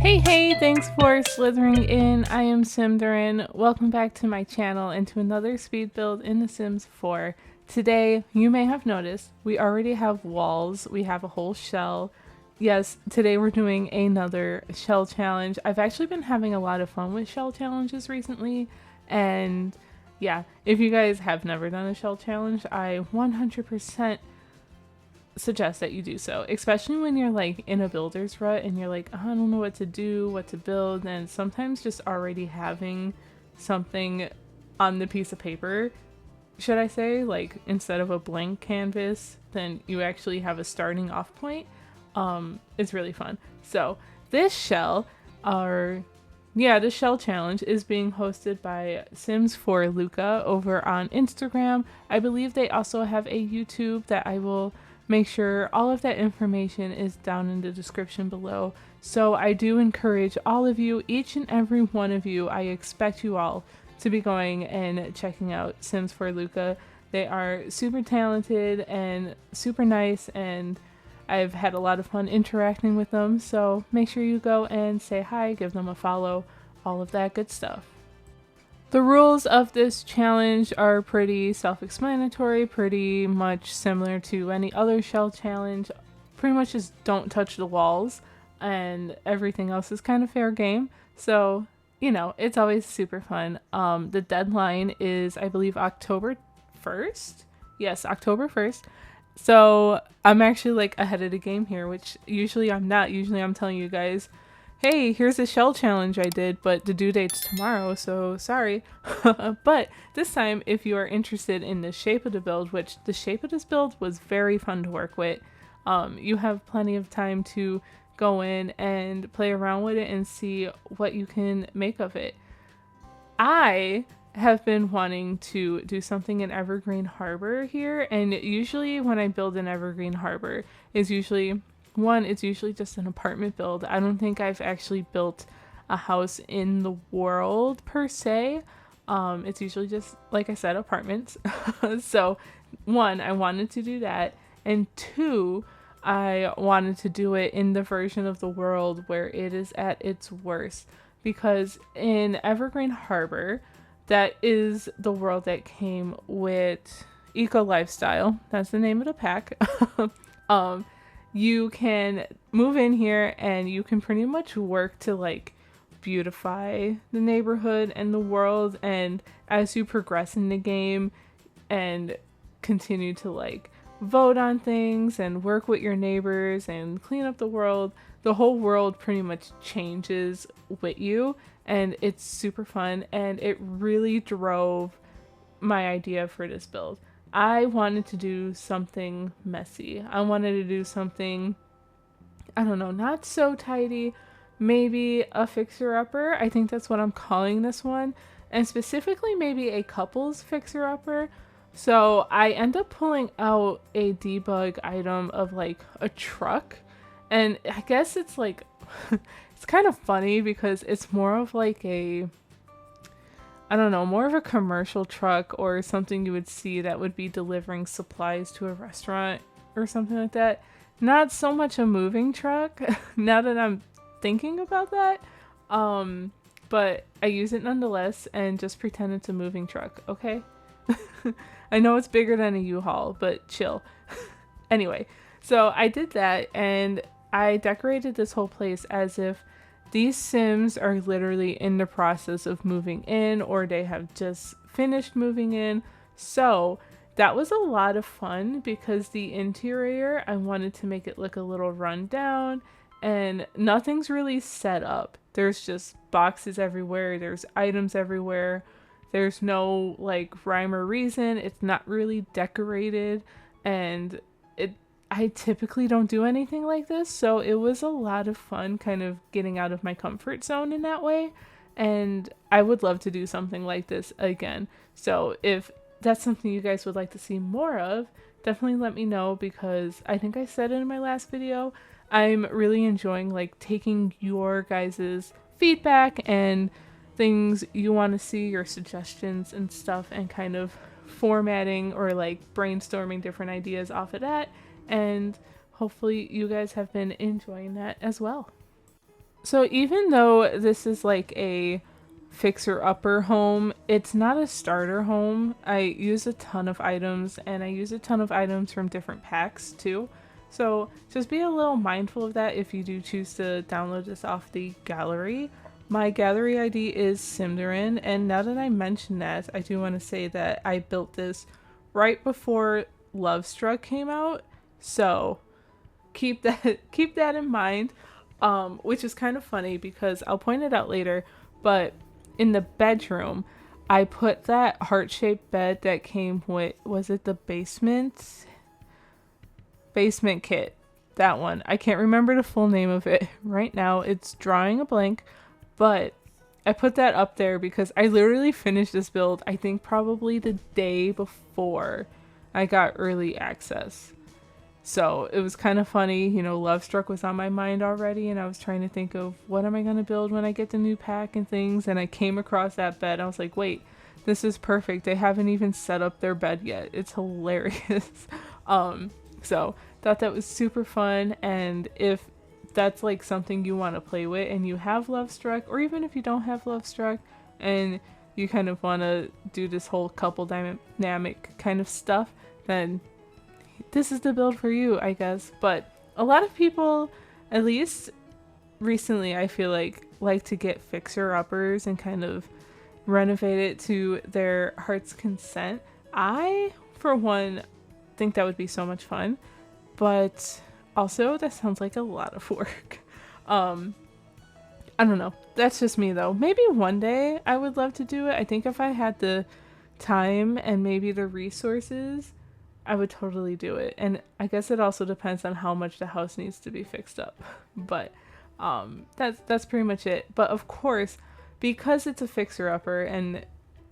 Hey, thanks for slithering in. I am Symtherin. Welcome back to my channel and to another speed build in The Sims 4. Today, you may have noticed, we already have walls. We have a whole shell. Yes, today we're doing another shell challenge. I've actually been having a lot of fun with shell challenges recently, and yeah, if you guys have never done a shell challenge, I 100% suggest that you do so, especially when you're like in a builder's rut and you're like, oh, I don't know what to do, what to build, and sometimes just already having something on the piece of paper, should I say, like instead of a blank canvas, then you actually have a starting off point. It's really fun. So this shell, the shell challenge is being hosted by Sims 4 Luca over on Instagram. I believe they also have a YouTube that I will make sure all of that information is down in the description below. So I do encourage all of you, each and every one of you, I expect you all to be going and checking out Sims 4 Luca. They are super talented and super nice, and I've had a lot of fun interacting with them. So make sure you go and say hi, give them a follow, all of that good stuff. The rules of this challenge are pretty self-explanatory, pretty much similar to any other shell challenge. Pretty much just don't touch the walls, and everything else is kind of fair game. So, you know, it's always super fun. The deadline is, I believe, October 1st? Yes, October 1st. So I'm actually like ahead of the game here, which usually I'm not. Usually I'm telling you guys, hey, here's a shell challenge I did, but the due date's tomorrow, so sorry. But this time, if you are interested in the shape of the build, which the shape of this build was very fun to work with, you have plenty of time to go in and play around with it and see what you can make of it. I have been wanting to do something in Evergreen Harbor here, and usually when I build in Evergreen Harbor, it's usually just an apartment build. I don't think I've actually built a house in the world per se. It's usually just, like I said, apartments. So one, I wanted to do that, and two, I wanted to do it in the version of the world where it is at its worst, because in Evergreen Harbor, that is the world that came with Eco Lifestyle. That's the name of the pack. You can move in here and you can pretty much work to like beautify the neighborhood and the world, and as you progress in the game and continue to like vote on things and work with your neighbors and clean up the world, the whole world pretty much changes with you, and it's super fun, and it really drove my idea for this build. I wanted to do something messy. I wanted to do something, I don't know, not so tidy, maybe a fixer-upper. I think that's what I'm calling this one, and specifically maybe a couples fixer-upper. So I end up pulling out a debug item of like a truck, and I guess it's like it's kind of funny because it's more of like a, I don't know, more of a commercial truck or something you would see that would be delivering supplies to a restaurant or something like that. Not so much a moving truck now that I'm thinking about that. But I use it nonetheless and just pretend it's a moving truck, okay? I know it's bigger than a U-Haul, but chill. Anyway, so I did that, and I decorated this whole place as if these Sims are literally in the process of moving in, or they have just finished moving in. So that was a lot of fun because the interior, I wanted to make it look a little run down, and nothing's really set up. There's just boxes everywhere, there's items everywhere, there's no like rhyme or reason, it's not really decorated, and I typically don't do anything like this, so it was a lot of fun kind of getting out of my comfort zone in that way, and I would love to do something like this again. So if that's something you guys would like to see more of, definitely let me know, because I think I said it in my last video, I'm really enjoying like taking your guys's feedback and things you want to see, your suggestions and stuff, and kind of formatting or like brainstorming different ideas off of that. And hopefully you guys have been enjoying that as well. So even though this is like a fixer-upper home, it's not a starter home. I use a ton of items, and I use a ton of items from different packs too. So just be a little mindful of that if you do choose to download this off the gallery. My gallery ID is Symtherin, and now that I mention that, I do want to say that I built this right before Lovestruck came out. So keep that in mind. Which is kind of funny because I'll point it out later, but in the bedroom, I put that heart-shaped bed that came with, was it the basement kit? That one. I can't remember the full name of it right now. It's drawing a blank, but I put that up there because I literally finished this build, I think probably the day before I got early access. So it was kind of funny, you know, Lovestruck was on my mind already, and I was trying to think of what am I going to build when I get the new pack and things, and I came across that bed. I was like, wait, this is perfect. They haven't even set up their bed yet. It's hilarious. So thought that was super fun, and if that's like something you want to play with and you have Lovestruck, or even if you don't have Lovestruck and you kind of want to do this whole couple dynamic kind of stuff, then this is the build for you, I guess. But a lot of people, at least recently, I feel like to get fixer-uppers and kind of renovate it to their heart's consent. I, for one, think that would be so much fun, but also that sounds like a lot of work. I don't know. That's just me though. Maybe one day I would love to do it. I think if I had the time and maybe the resources, I would totally do it. And I guess it also depends on how much the house needs to be fixed up. But that's pretty much it. But of course, because it's a fixer-upper and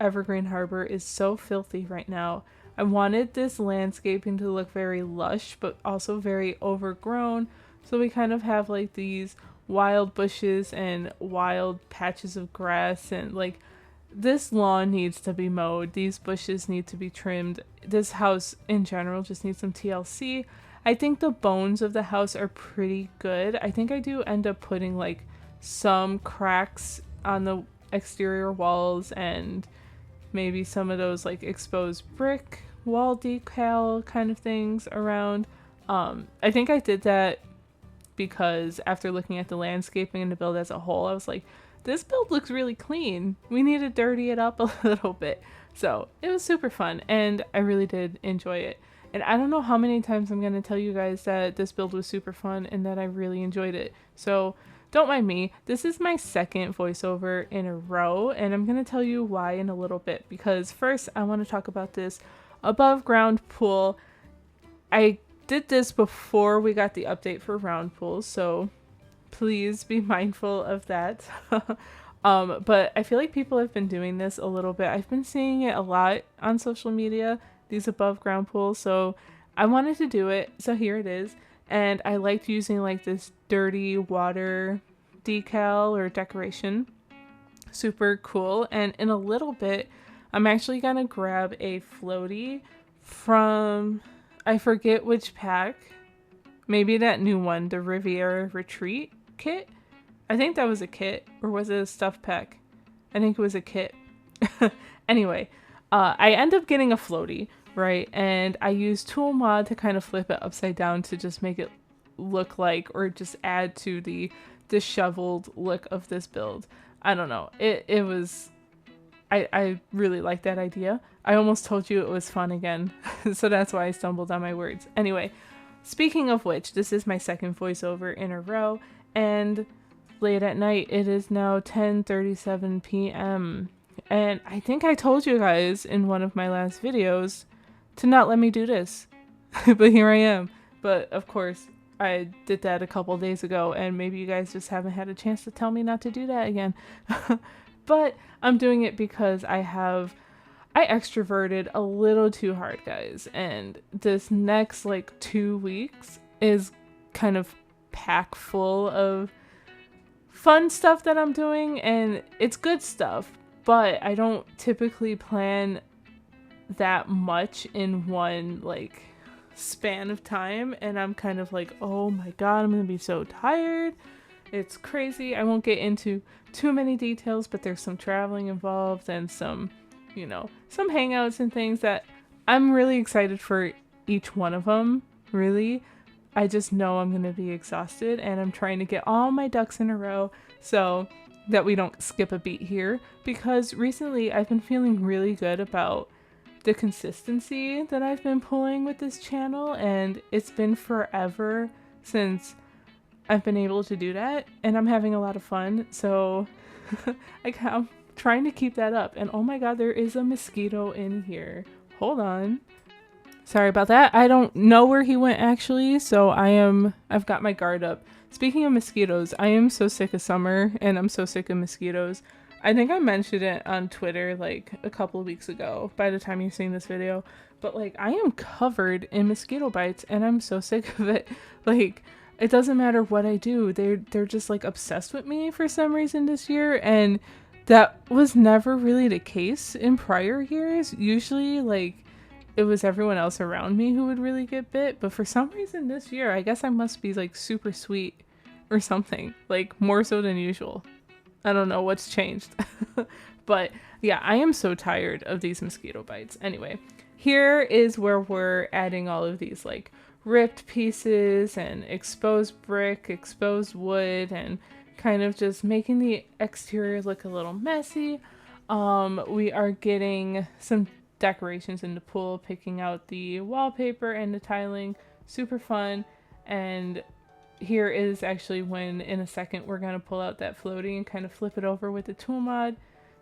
Evergreen Harbor is so filthy right now, I wanted this landscaping to look very lush, but also very overgrown. So we kind of have like these wild bushes and wild patches of grass, and like this lawn needs to be mowed. These bushes need to be trimmed. This house in general just needs some TLC. I think the bones of the house are pretty good. I think I do end up putting like some cracks on the exterior walls and maybe some of those like exposed brick wall decal kind of things around. I think I did that because after looking at the landscaping and the build as a whole, I was like, this build looks really clean. We need to dirty it up a little bit. So it was super fun, and I really did enjoy it. And I don't know how many times I'm going to tell you guys that this build was super fun and that I really enjoyed it. So don't mind me. This is my second voiceover in a row, and I'm going to tell you why in a little bit. Because first, I want to talk about this above ground pool. I did this before we got the update for round pools, so please be mindful of that. But I feel like people have been doing this a little bit. I've been seeing it a lot on social media, these above ground pools, so I wanted to do it, so here it is. And I liked using like this dirty water decal or decoration. Super cool. And in a little bit, I'm actually gonna grab a floaty from, I forget which pack, maybe that new one, the Riverea Retreat kit. I think that was a kit, or was it a stuff pack? I think it was a kit. Anyway, I end up getting a floaty, right? And I use tool mod to kind of flip it upside down to just make it look like, or just add to the disheveled look of this build. I don't know. It was, I really like that idea. I almost told you it was fun again. So that's why I stumbled on my words. Anyway, speaking of which, this is my second voiceover in a row, and late at night, it is now 10:37 p.m. And I think I told you guys in one of my last videos to not let me do this. But here I am. But of course, I did that a couple days ago, and maybe you guys just haven't had a chance to tell me not to do that again. But I'm doing it because I extroverted a little too hard, guys. And this next like 2 weeks is kind of pack full of fun stuff that I'm doing, and it's good stuff, but I don't typically plan that much in one like span of time, and I'm kind of like, oh my god, I'm gonna be so tired. It's crazy. I won't get into too many details, but there's some traveling involved and some, you know, some hangouts and things that I'm really excited for each one of them, really. I just know I'm going to be exhausted, and I'm trying to get all my ducks in a row so that we don't skip a beat here, because recently I've been feeling really good about the consistency that I've been pulling with this channel, and it's been forever since I've been able to do that, and I'm having a lot of fun, so I'm trying to keep that up. And oh my god, there is a mosquito in here. Hold on. Sorry about that. I don't know where he went actually, so I've got my guard up. Speaking of mosquitoes, I am so sick of summer, and I'm so sick of mosquitoes. I think I mentioned it on Twitter like a couple of weeks ago by the time you're seeing this video, but like I am covered in mosquito bites, and I'm so sick of it. Like, it doesn't matter what I do. They're just like obsessed with me for some reason this year, and that was never really the case in prior years. Usually like it was everyone else around me who would really get bit, but for some reason this year, I guess I must be like super sweet or something, like more so than usual. I don't know what's changed. But yeah, I am so tired of these mosquito bites. Anyway, here is where we're adding all of these like ripped pieces and exposed brick, exposed wood, and kind of just making the exterior look a little messy. We are getting some decorations in the pool, picking out the wallpaper and the tiling. Super fun. And here is actually when in a second we're going to pull out that floaty and kind of flip it over with the tool mod.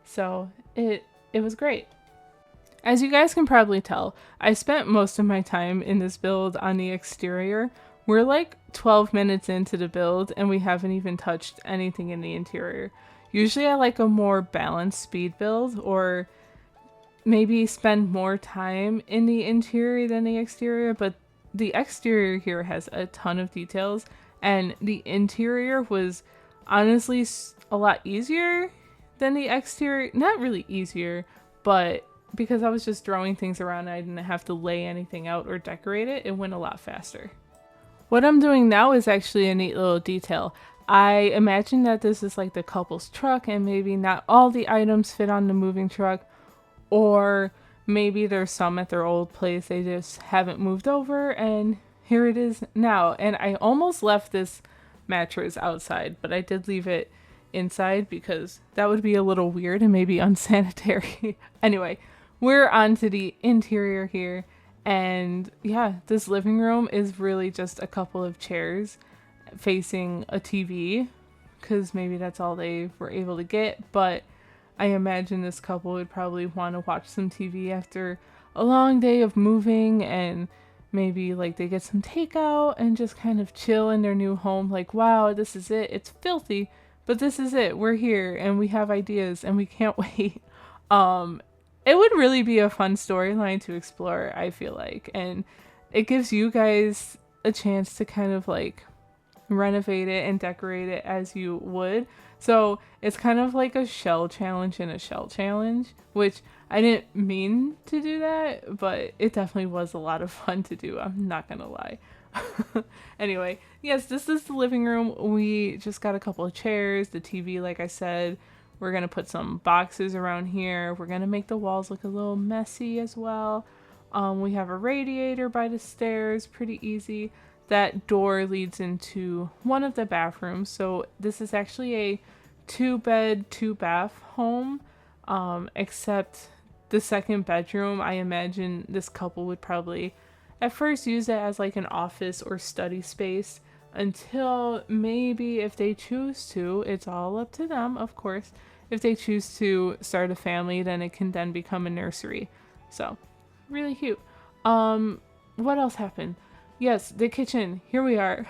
So it was great. As you guys can probably tell, I spent most of my time in this build on the exterior. We're like 12 minutes into the build and we haven't even touched anything in the interior. Usually I like a more balanced speed build, or maybe spend more time in the interior than the exterior, but the exterior here has a ton of details, and the interior was honestly a lot easier than the exterior. Not really easier, but because I was just throwing things around, I didn't have to lay anything out or decorate it. It went a lot faster. What I'm doing now is actually a neat little detail. I imagine that this is like the couple's truck, and maybe not all the items fit on the moving truck, or maybe there's some at their old place they just haven't moved over, and here it is now. And I almost left this mattress outside, but I did leave it inside because that would be a little weird and maybe unsanitary. Anyway, we're on to the interior here, and yeah, this living room is really just a couple of chairs facing a TV, because maybe that's all they were able to get, but I imagine this couple would probably want to watch some TV after a long day of moving, and maybe like they get some takeout and just kind of chill in their new home. Like, wow, this is it. It's filthy, but this is it. We're here and we have ideas and we can't wait. It would really be a fun storyline to explore, I feel like, and it gives you guys a chance to kind of like renovate it and decorate it as you would. So it's kind of like a shell challenge and a shell challenge, which I didn't mean to do that, but it definitely was a lot of fun to do. I'm not gonna lie. Anyway, yes, this is the living room. We just got a couple of chairs, the TV, like I said. We're gonna put some boxes around here. We're gonna make the walls look a little messy as well. We have a radiator by the stairs, pretty easy. That door leads into one of the bathrooms. So this is actually a 2-bed, 2-bath home, except the second bedroom, I imagine this couple would probably at first use it as like an office or study space, until maybe if they choose to, it's all up to them, of course. If they choose to start a family, then it can then become a nursery. So really cute. What else happened? Yes, the kitchen. Here we are.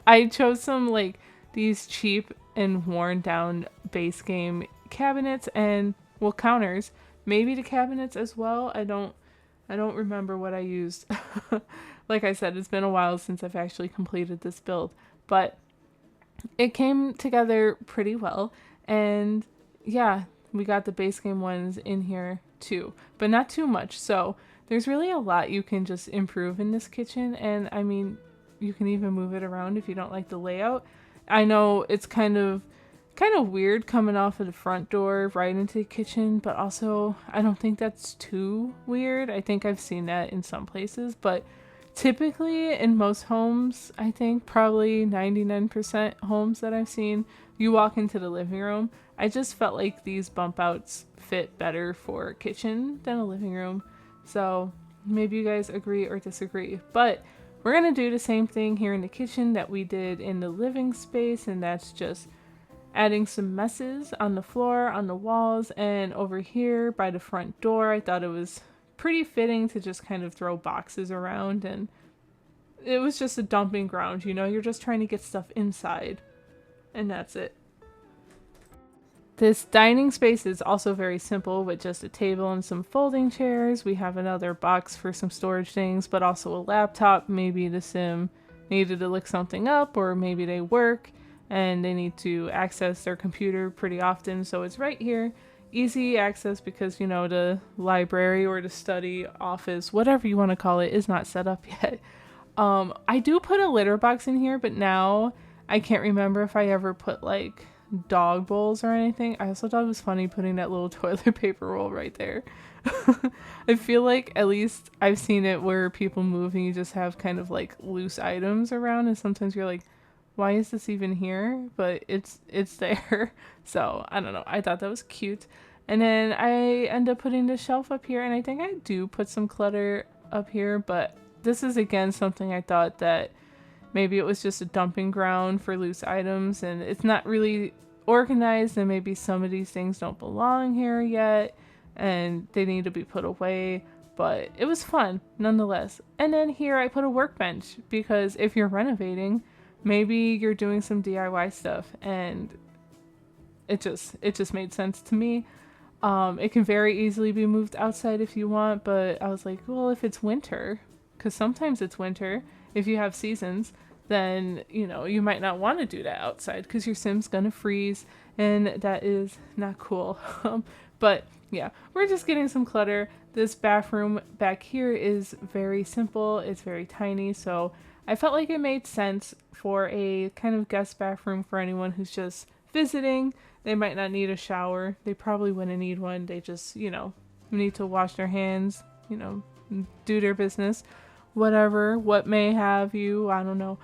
I chose some like these cheap and worn down base game cabinets and, well, counters. Maybe the cabinets as well. I don't remember what I used. Like I said, it's been a while since I've actually completed this build, but it came together pretty well. And yeah, we got the base game ones in here too, but not too much. So there's really a lot you can just improve in this kitchen. And I mean, you can even move it around if you don't like the layout. I know it's kind of weird coming off of the front door right into the kitchen, but also I don't think that's too weird. I think I've seen that in some places, but typically in most homes, I think probably 99% homes that I've seen, you walk into the living room. I just felt like these bump outs fit better for a kitchen than a living room. So maybe you guys agree or disagree, but we're going to do the same thing here in the kitchen that we did in the living space, and that's just adding some messes on the floor, on the walls, and over here by the front door. I thought it was pretty fitting to just kind of throw boxes around, and it was just a dumping ground, you know, you're just trying to get stuff inside, and that's it. This dining space is also very simple with just a table and some folding chairs. We have another box for some storage things, but also a laptop. Maybe the sim needed to look something up, or maybe they work and they need to access their computer pretty often. So it's right here. Easy access because, you know, the library or the study office, whatever you want to call it, is not set up yet. I do put a litter box in here, but now I can't remember if I ever put like dog bowls or anything. I also thought it was funny putting that little toilet paper roll right there. I feel like at least I've seen it where people move and you just have kind of like loose items around, and sometimes you're like, why is this even here? But it's there. So I don't know. I thought that was cute. And then I end up putting the shelf up here, and I think I do put some clutter up here, but this is again something I thought that maybe it was just a dumping ground for loose items and it's not really organized, and maybe some of these things don't belong here yet and they need to be put away, but it was fun nonetheless. And then here I put a workbench because if you're renovating, maybe you're doing some DIY stuff, and it just made sense to me. It can very easily be moved outside if you want, but I was like, well, if it's winter, because sometimes it's winter, if you have seasons, then, you know, you might not want to do that outside because your sim's gonna freeze, and that is not cool. But yeah, we're just getting some clutter. This bathroom back here is very simple. It's very tiny, so I felt like it made sense for a kind of guest bathroom for anyone who's just visiting. They might not need a shower. They probably wouldn't need one. They just, you know, need to wash their hands, you know, do their business, whatever, what may have you, I don't know.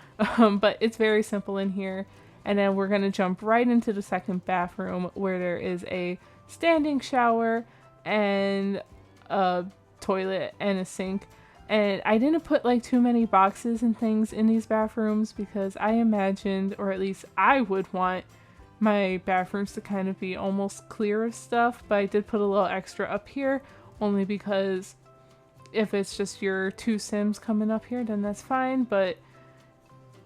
But it's very simple in here. And then we're going to jump right into the second bathroom where there is a standing shower and a toilet and a sink. And I didn't put like too many boxes and things in these bathrooms because I imagined, or at least I would want my bathrooms to kind of be almost clear of stuff, but I did put a little extra up here only because if it's just your two Sims coming up here, then that's fine, but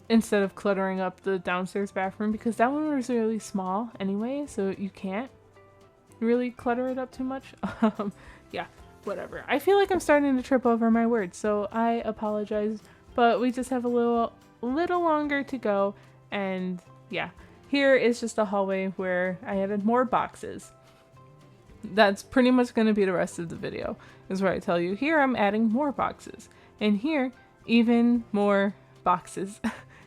instead of cluttering up the downstairs bathroom, because that one was really small anyway, so you can't really clutter it up too much. Yeah, whatever. I feel like I'm starting to trip over my words, so I apologize, but we just have a little longer to go, and yeah. Here is just a hallway where I added more boxes. That's pretty much going to be the rest of the video, is where I tell you, here I'm adding more boxes. And here, even more boxes.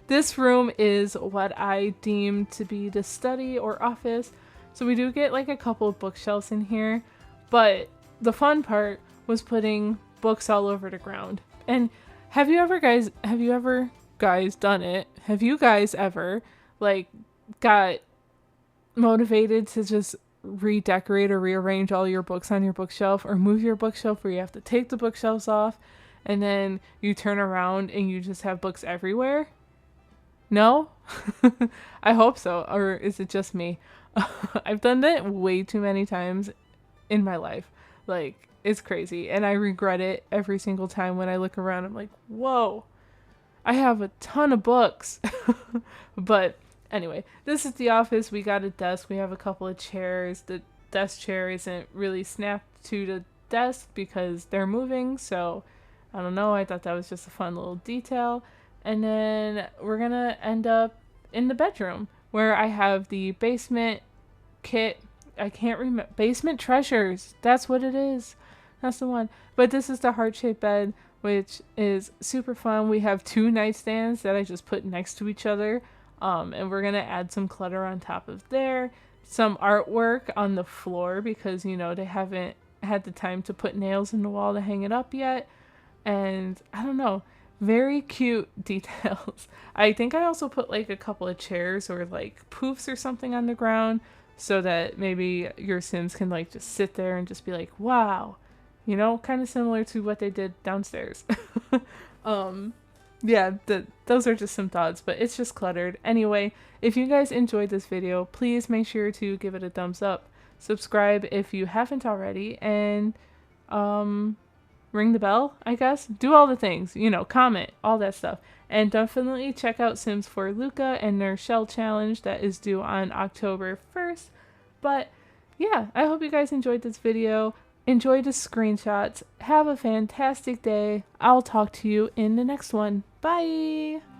This room is what I deem to be the study or office. So we do get like a couple of bookshelves in here, but the fun part was putting books all over the ground. And have you ever guys done it? Have you guys ever like got motivated to just redecorate or rearrange all your books on your bookshelf, or move your bookshelf where you have to take the bookshelves off and then you turn around and you just have books everywhere? No? I hope so. Or is it just me? I've done that way too many times in my life. Like, it's crazy. And I regret it every single time when I look around. I'm like, whoa, I have a ton of books. But anyway, this is the office. We got a desk. We have a couple of chairs. The desk chair isn't really snapped to the desk because they're moving. So I don't know. I thought that was just a fun little detail. And then we're going to end up in the bedroom where I have the basement kit. I can't remember. Basement treasures. That's what it is. That's the one. But this is the heart-shaped bed, which is super fun. We have two nightstands that I just put next to each other And we're gonna add some clutter on top of there, some artwork on the floor because you know they haven't had the time to put nails in the wall to hang it up yet. And I don't know, very cute details. I think I also put like a couple of chairs or like poofs or something on the ground so that maybe your Sims can like just sit there and just be like, wow, you know, kind of similar to what they did downstairs. um, yeah, those are just some thoughts, but it's just cluttered. Anyway, if you guys enjoyed this video, please make sure to give it a thumbs up. Subscribe if you haven't already, and ring the bell, I guess. Do all the things, you know, comment, all that stuff. And definitely check out Sims 4 Luca and their shell challenge that is due on October 1st. But yeah, I hope you guys enjoyed this video. Enjoy the screenshots. Have a fantastic day. I'll talk to you in the next one. Bye!